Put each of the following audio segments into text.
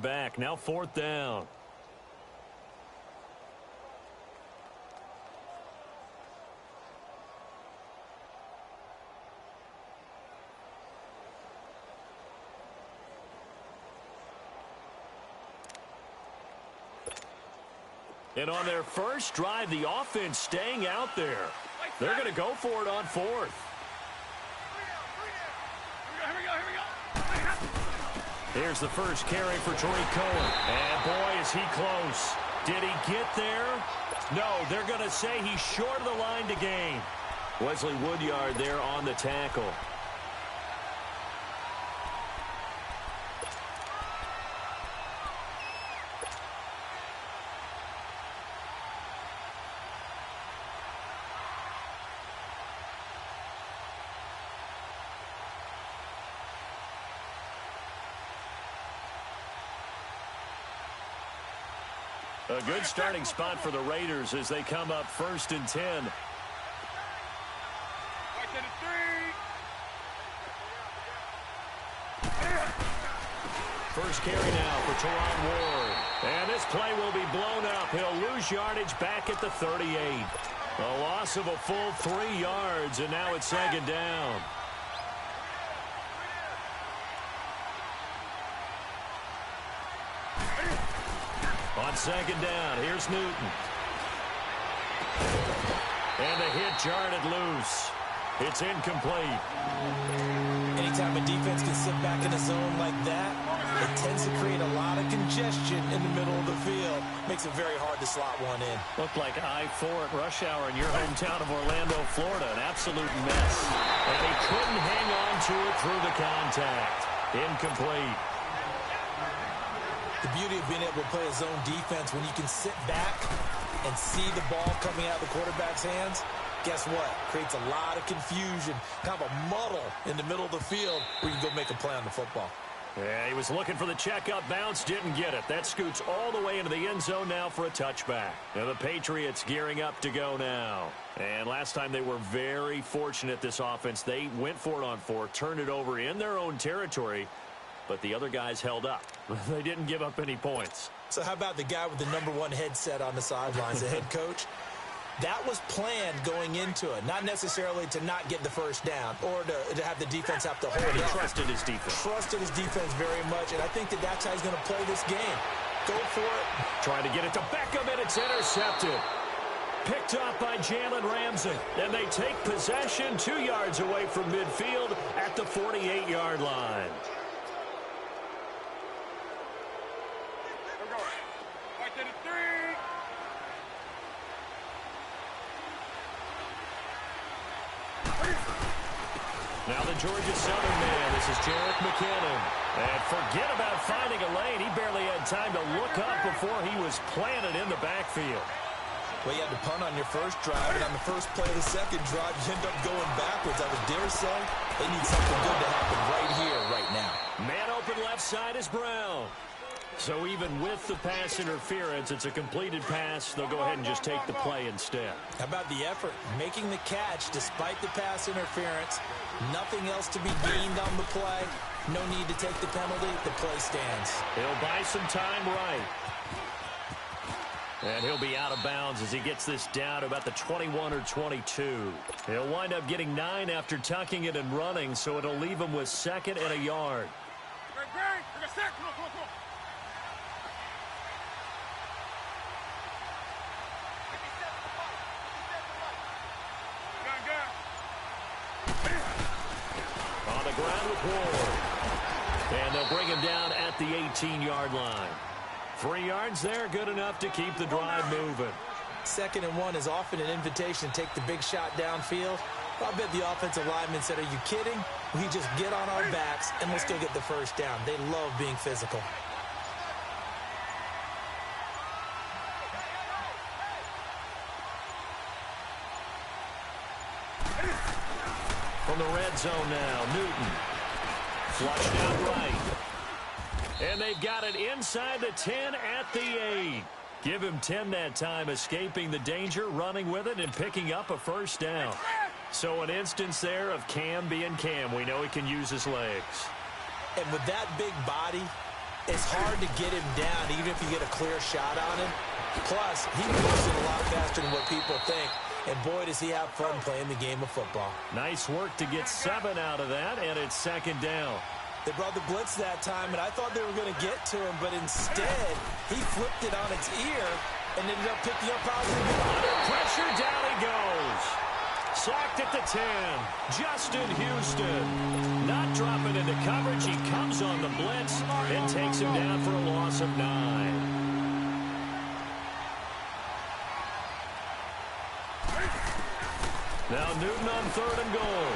it back. Now 4th down. And on their first drive, the offense staying out there. They're going to go for it on 4th. Here's the first carry for Tariq Cohen. And boy, is he close. Did he get there? No, they're going to say he's short of the line to gain. Wesley Woodyard there on the tackle. A good starting spot for the Raiders as they come up 1st and 10. First carry now for Teron Ward. And this play will be blown up. He'll lose yardage back at the 38. A loss of a full 3 yards, and now it's 2nd down. On 2nd down, here's Newton. And the hit jarred it loose. It's incomplete. Anytime a defense can sit back in a zone like that, it tends to create a lot of congestion in the middle of the field. Makes it very hard to slot one in. Looked like I-4 at rush hour in your hometown of Orlando, Florida. An absolute mess. And he couldn't hang on to it through the contact. Incomplete. The beauty of being able to play a zone defense when you can sit back and see the ball coming out of the quarterback's hands, guess what? Creates a lot of confusion, kind of a muddle in the middle of the field where you can go make a play on the football. Yeah, he was looking for the check-up bounce, didn't get it. That scoots all the way into the end zone now for a touchback. Now the Patriots gearing up to go now. And last time they were very fortunate, this offense. They went for it on 4, turned it over in their own territory, but the other guys held up. They didn't give up any points. So how about the guy with the #1 headset on the sidelines, the head coach? That was planned going into it, not necessarily to not get the first down or to have the defense have to hold it. He trusted his defense. Trusted his defense very much, and I think that's how he's going to play this game. Go for it. Trying to get it to Beckham, and it's intercepted. Picked up by Jalen Ramsey. And they take possession 2 yards away from midfield at the 48-yard line. Now the Georgia Southern man, this is Jerick McKinnon. And forget about finding a lane. He barely had time to look up before he was planted in the backfield. Well, you had to punt on your first drive, and on the first play of the second drive, you end up going backwards. I would dare say they need something good to happen right here, right now. Man open left side is Brown. So even with the pass interference, it's a completed pass. They'll go ahead and just take the play instead. How about the effort? Making the catch despite the pass interference. Nothing else to be gained on the play. No need to take the penalty. The play stands. He'll buy some time right. And he'll be out of bounds as he gets this down to about the 21 or 22. He'll wind up getting 9 after tucking it and running, so it'll leave him with 2nd and a yard. On the ground with Ward. And they'll bring him down at the 18-yard line. 3 yards there, good enough to keep the drive moving. 2nd and 1 is often an invitation to take the big shot downfield. I bet the offensive lineman said, are you kidding? We just get on our backs and let's go get the first down. They love being physical. From the red zone now, Newton. Flushed out right. And they've got it inside the 10 at the 8. Give him 10 that time, escaping the danger, running with it, and picking up a first down. So an instance there of Cam being Cam. We know he can use his legs. And with that big body, It's hard to get him down, even if you get a clear shot on him. Plus, he moves it a lot faster than what people think. And boy, does he have fun playing the game of football. Nice work to get 7 out of that, and it's second down. They brought the blitz that time, and I thought they were going to get to him, but instead, he flipped it on its ear and ended up picking up positive. Under pressure, down he goes. Sacked at the 10. Justin Houston. Not dropping into coverage. He comes on the blitz and takes him down for a loss of 9. Now Newton on 3rd and goal.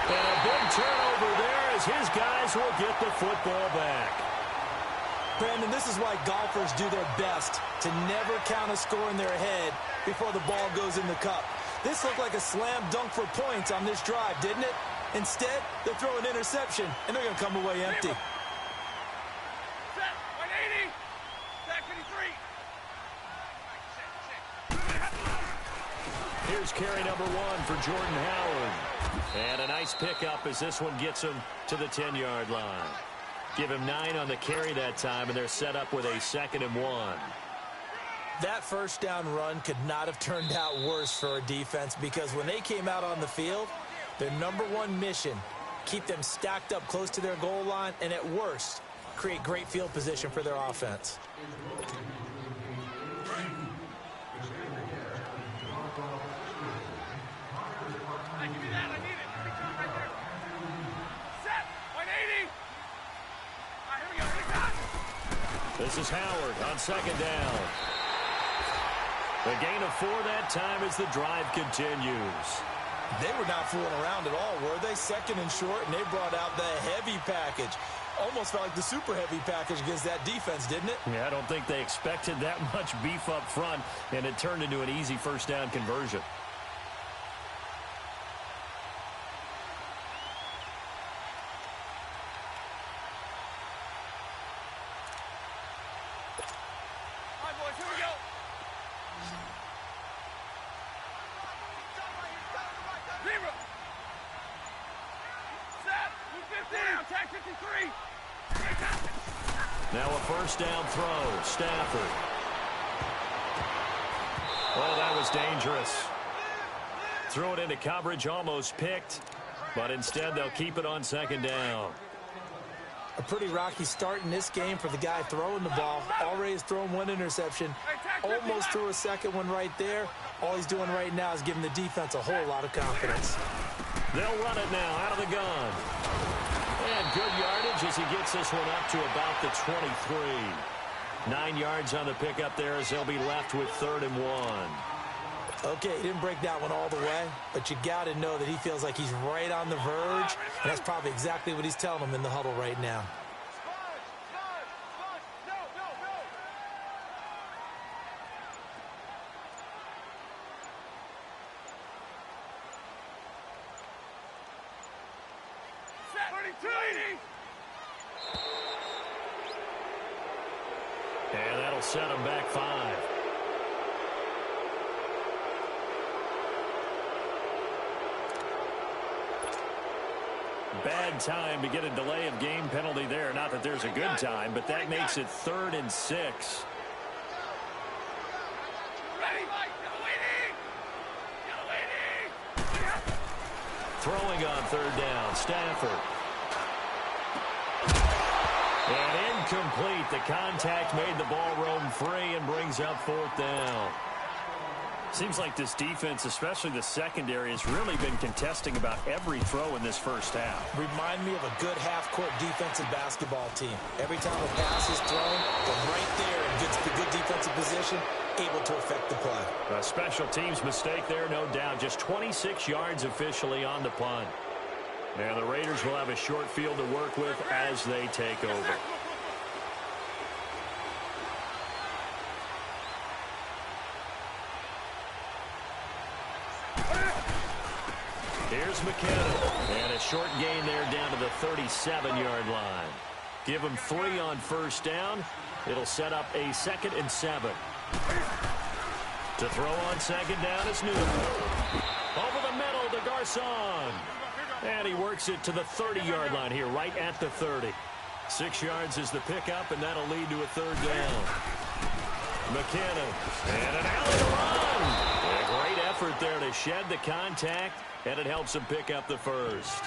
And a big turnover there as his guys will get the football back. Brandon, this is why golfers do their best to never count a score in their head before the ball goes in the cup. This looked like a slam dunk for points on this drive, didn't it? Instead, they throw an interception, and they're going to come away empty. Set, 180, back 53. Here's carry number 1 for Jordan Howard. And a nice pickup as this one gets him to the 10-yard line. Give him 9 on the carry that time, and they're set up with a 2nd and 1. That first down run could not have turned out worse for a defense because when they came out on the field, their number 1 mission, keep them stacked up close to their goal line, and at worst, create great field position for their offense. This is Howard on 2nd down. The gain of 4 that time as the drive continues. They were not fooling around at all, were they? 2nd and short, and they brought out the heavy package. Almost felt like the super heavy package against that defense, didn't it? Yeah, I don't think they expected that much beef up front, and it turned into an easy first down conversion. Now a first down throw. Stafford. Oh, that was dangerous. Threw it into coverage, almost picked, but instead they'll keep it on 2nd down. A pretty rocky start in this game for the guy throwing the ball. Already has thrown 1 interception. Almost threw a 2nd one right there. All he's doing right now is giving the defense a whole lot of confidence. They'll run it now out of the gun. And good yardage as he gets this one up to about the 23. 9 yards on the pickup there as they'll be left with 3rd and 1. Okay, he didn't break that one all the way, but you got to know that he feels like he's right on the verge, and that's probably exactly what he's telling them in the huddle right now. And that'll set him back 5. Bad time to get a delay of game penalty there. Not that there's a good time, but that makes it 3rd and 6. Throwing on 3rd down, Stafford. And incomplete. The contact made the ball roam free and brings up 4th down. Seems like this defense, especially the secondary, has really been contesting about every throw in this first half. Remind me of a good half-court defensive basketball team. Every time a pass is thrown, they're right there and gets the good defensive position, able to affect the play. A special teams mistake there, no doubt. Just 26 yards officially on the punt. And the Raiders will have a short field to work with as they take over. Here's McKinnon. And a short gain there down to the 37-yard line. Give him 3 on first down. It'll set up a 2nd and 7. To throw on 2nd down is Newton. Over the middle to Garcon. And he works it to the 30-yard line here, right at the 30. 6 yards is the pickup, and that'll lead to a third down. McKinnon, and an alley to run. A great effort there to shed the contact, and it helps him pick up the first.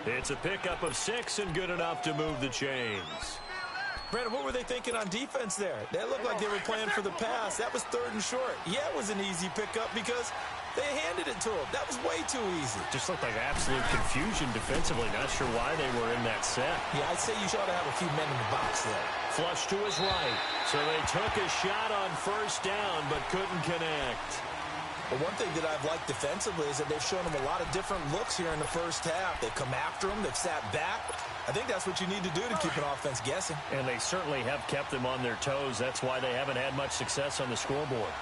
It's a pickup of 6 and good enough to move the chains. Brandon, what were they thinking on defense there? They looked like they were playing for the pass. That was 3rd and short. Yeah, it was an easy pickup because they handed it to him. That was way too easy. Just looked like absolute confusion defensively. Not sure why they were in that set. Yeah, I'd say you should have a few men in the box there. Flush to his right. So they took a shot on first down but couldn't connect. But one thing that I've liked defensively is that they've shown him a lot of different looks here in the first half. They've come after him. They've sat back. I think that's what you need to do to keep an offense guessing. And they certainly have kept them on their toes. That's why they haven't had much success on the scoreboard.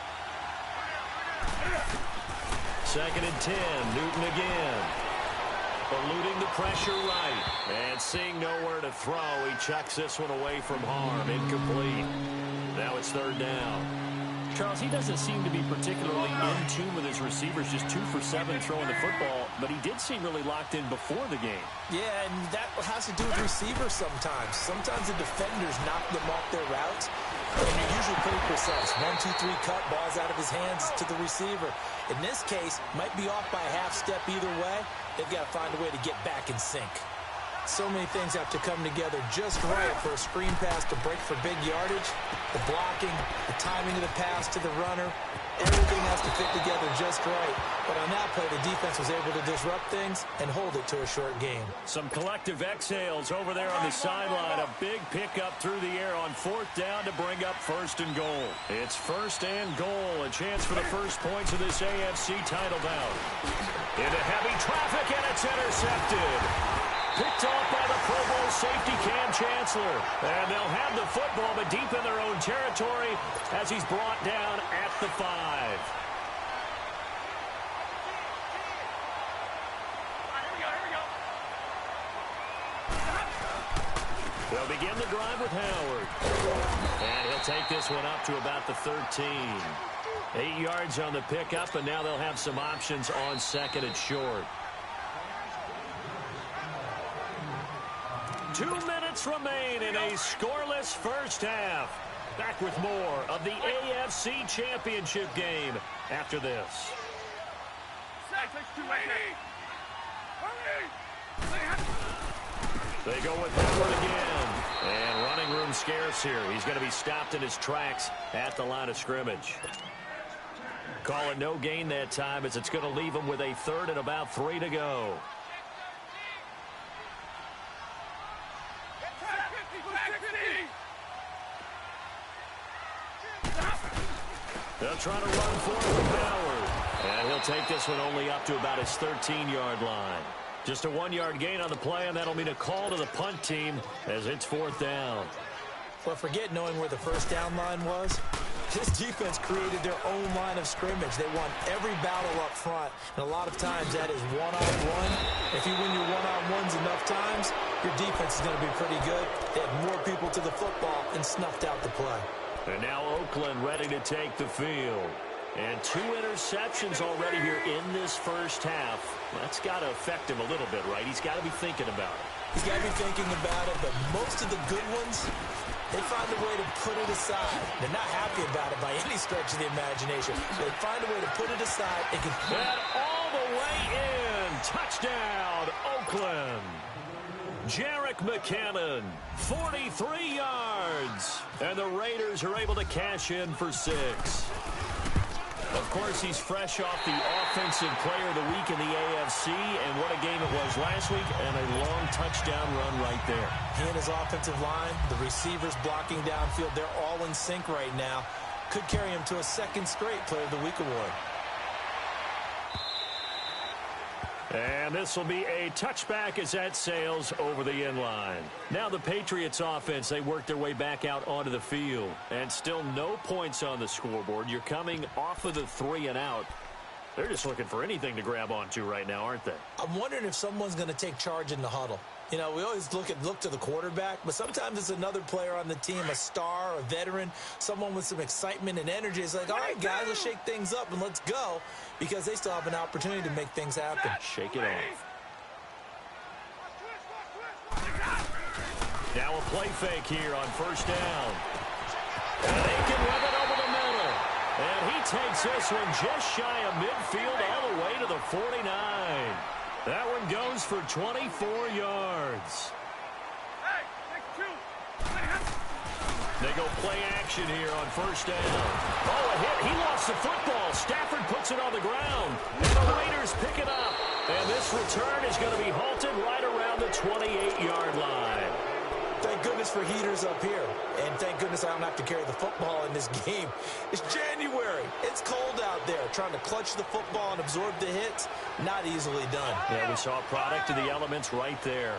2nd and 10. Newton again. Eluding the pressure right. And seeing nowhere to throw, he chucks this one away from harm. Incomplete. Now it's 3rd down. Charles, he doesn't seem to be particularly in tune with his receivers, just 2 for 7 throwing the football, but he did seem really locked in before the game. Yeah, and that has to do with receivers sometimes. Sometimes the defenders knock them off their routes, and they're usually pretty precise. 1, 2, 3 cut, balls out of his hands to the receiver. In this case, might be off by a half step either way. They've got to find a way to get back in sync. So many things have to come together just right for a screen pass to break for big yardage. The blocking, the timing of the pass to the runner, everything has to fit together just right. But on that play, the defense was able to disrupt things and hold it to a short game. Some collective exhales over there on the sideline. A big pickup through the air on 4th down to bring up 1st and goal. It's 1st and goal. A chance for the first points of this AFC title bout. Into heavy traffic, and it's intercepted. Picked off by the Pro Bowl safety Cam Chancellor. And they'll have the football, but deep in their own territory as he's brought down at the 5. They'll begin the drive with Howard. And he'll take this one up to about the 13. 8 yards on the pickup, and now they'll have some options on 2nd and short. 2 minutes remain in a scoreless first half. Back with more of the AFC Championship game after this. They go with Howard again. And running room scarce here. He's going to be stopped in his tracks at the line of scrimmage. Call it no gain that time as it's going to leave him with a 3rd and about 3 to go. They'll try to run forward with Howard. And he'll take this one only up to about his 13-yard line. Just a 1-yard gain on the play, and that'll mean a call to the punt team as it's 4th down. Well, forget knowing where the first down line was. This defense created their own line of scrimmage. They won every battle up front, and a lot of times that is one-on-one. If you win your one-on-ones enough times, your defense is going to be pretty good. They had more people to the football and snuffed out the play. And now Oakland ready to take the field. And 2 interceptions already here in this first half. That's got to affect him a little bit, right? He's got to be thinking about it. He's got to be thinking about it, but most of the good ones, they find a way to put it aside. They're not happy about it by any stretch of the imagination. They find a way to put it aside. And all the way in. Touchdown, Oakland. Jerick McKinnon, 43 yards. And the Raiders are able to cash in for 6. Of course, he's fresh off the Offensive Player of the Week in the AFC, and what a game it was last week, and a long touchdown run right there. He and his offensive line, the receivers blocking downfield, they're all in sync right now. Could carry him to a 2nd straight Player of the Week award. And this will be a touchback as that sails over the end line. Now the Patriots offense, they work their way back out onto the field. And still no points on the scoreboard. You're coming off of the 3 and out. They're just looking for anything to grab onto right now, aren't they? I'm wondering if someone's going to take charge in the huddle. You know, we always look to the quarterback, but sometimes it's another player on the team, a star, a veteran, someone with some excitement and energy. It's like, all right, guys, let's shake things up and let's go, because they still have an opportunity to make things happen. Shake it off. Now a play fake here on first down. And they can run it over the middle. And he takes this one just shy of midfield all the way to the 49. That one goes for 24 yards. Hey, take two. They go play action here on first down. Oh, a hit. He lost the football. Stafford puts it on the ground. And the Raiders pick it up. And this return is going to be halted right around the 28-yard line. Thank goodness for heaters up here. And thank goodness I don't have to carry the football in this game. It's January. It's cold out there. Trying to clutch the football and absorb the hits, not easily done. Yeah, we saw a product of the elements right there.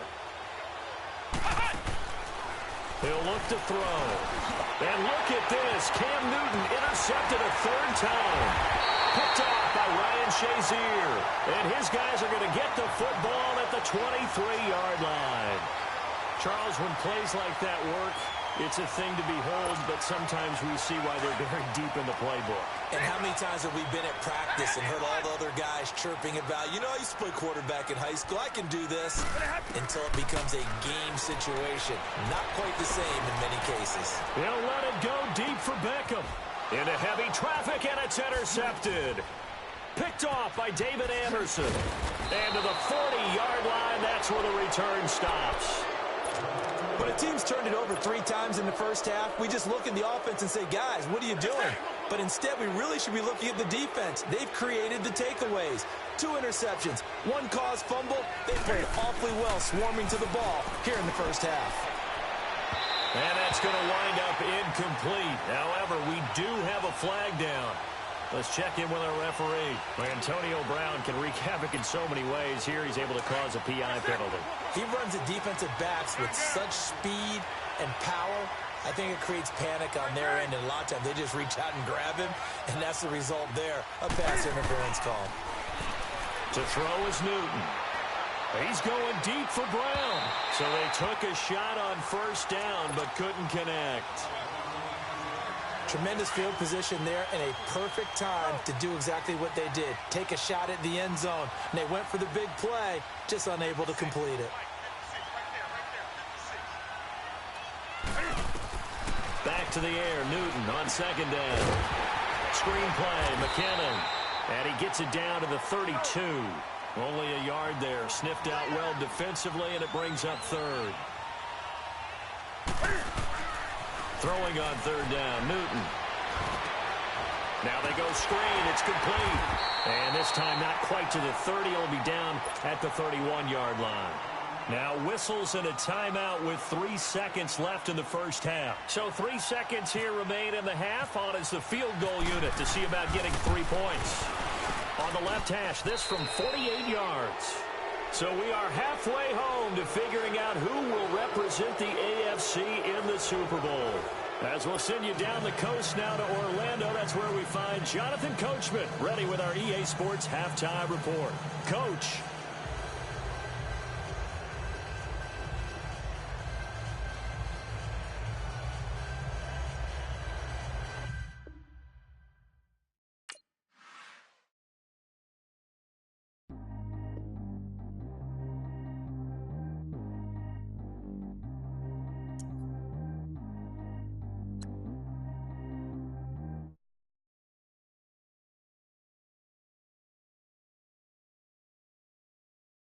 He'll look to throw. And look at this. Cam Newton intercepted a third time. Picked off by Ryan Shazier. And his guys are going to get the football at the 23-yard line. Charles, when plays like that work, it's a thing to behold, but sometimes we see why they're buried deep in the playbook. And how many times have we been at practice and heard all the other guys chirping about, you know, I used to play quarterback in high school, I can do this, until it becomes a game situation. Not quite the same in many cases. He'll let it go deep for Beckham. Into heavy traffic, and it's intercepted. Picked off by David Anderson. And to the 40-yard line, that's where the return stops. When a team's turned it over 3 times in the first half, we just look at the offense and say, guys, what are you doing? But instead, we really should be looking at the defense. They've created the takeaways. 2 interceptions, 1 caused fumble. They played awfully well swarming to the ball here in the first half. And that's going to wind up incomplete. However, we do have a flag down. Let's check in with our referee. Antonio Brown can wreak havoc in so many ways. Here he's able to cause a PI penalty. He runs the defensive backs with such speed and power. I think it creates panic on their end, and a lot of times they just reach out and grab him, and that's the result there, a pass interference call. To throw is Newton. He's going deep for Brown. So they took a shot on first down, but couldn't connect. Tremendous field position there and a perfect time to do exactly what they did. Take a shot at the end zone. And they went for the big play, just unable to complete it. Back to the air, Newton on second down. Screen play, McKinnon. And he gets it down to the 32. Only a yard there. Sniffed out well defensively, and it brings up third. Throwing on third down, Newton. Now they go screen. It's complete. And this time not quite to the 30. It'll be down at the 31-yard line. Now whistles and a timeout with 3 seconds left in the first half. So 3 seconds here remain in the half. On is the field goal unit to see about getting 3 points. On the left hash, this from 48 yards. So we are halfway home to figuring out who will represent the AFC in the Super Bowl. As we'll send you down the coast now to Orlando, that's where we find Jonathan Coachman ready with our EA Sports Halftime Report. Coach.